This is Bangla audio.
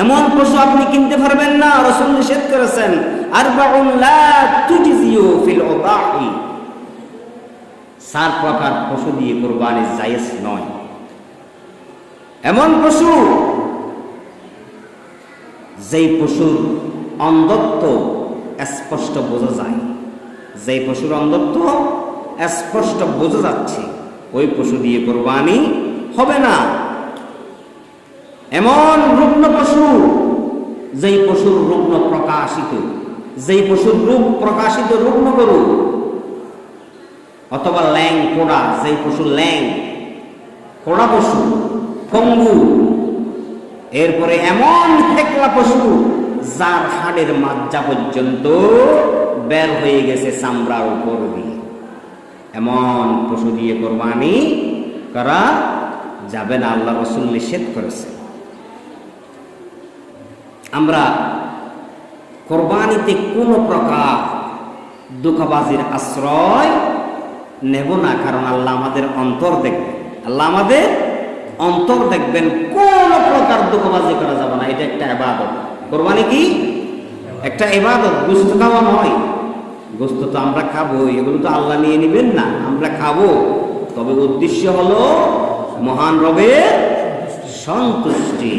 এমন পশু আপনি কিনতে পারবেন না, রাসূল নিষেধ করেছেন। আরবাউন লা তুজজিউ ফিল উদাহি, 4 প্রকার পশু দিয়ে কুরবানি জায়েজ নয়। এমন পশু যেই পশুর অন্ধত্ব স্পষ্ট বোঝা যায়, যেই পশুর অন্ধত্ব স্পষ্ট বোঝা যাচ্ছে, ওই পশু দিয়ে কুরবানি হবে না। এমন রুগ্ন পশু, যেই পশুর রুগ্ন প্রকাশিত, যেই পশুর রূপ প্রকাশিত রুগ্ন গরু, অথবা ল্যাং কোড়া, যেই পশু ল্যাং কোড়া পশু, পঙ্গু, এরপরে এমন থেকলা পশু যার হাড়ের মাজ্জা পর্যন্ত বের হয়ে গেছে চামড়ার উপর দিয়ে, এমন পশু দিয়ে কুরবানি করা যাবে না, আল্লাহ রাসূল নিষেধ করেছে। আমরা কুরবানিতে কোনো প্রকার ধোঁকাবাজির আশ্রয় নেব না, কারণ আল্লাহ আমাদের অন্তর দেখবেন, আল্লাহ আমাদের অন্তর দেখবেন। কোন প্রকার ধোঁকাবাজি করা যাবে না, এটা একটা ইবাদত। কুরবানি কি একটা ইবাদত, গোশত খাওয়া নয়। গোশত তো আমরা খাবো, এগুলো তো আল্লাহ নিয়ে নেবেন না, আমরা খাবো, তবে উদ্দেশ্য হলো মহান রবের সন্তুষ্টি।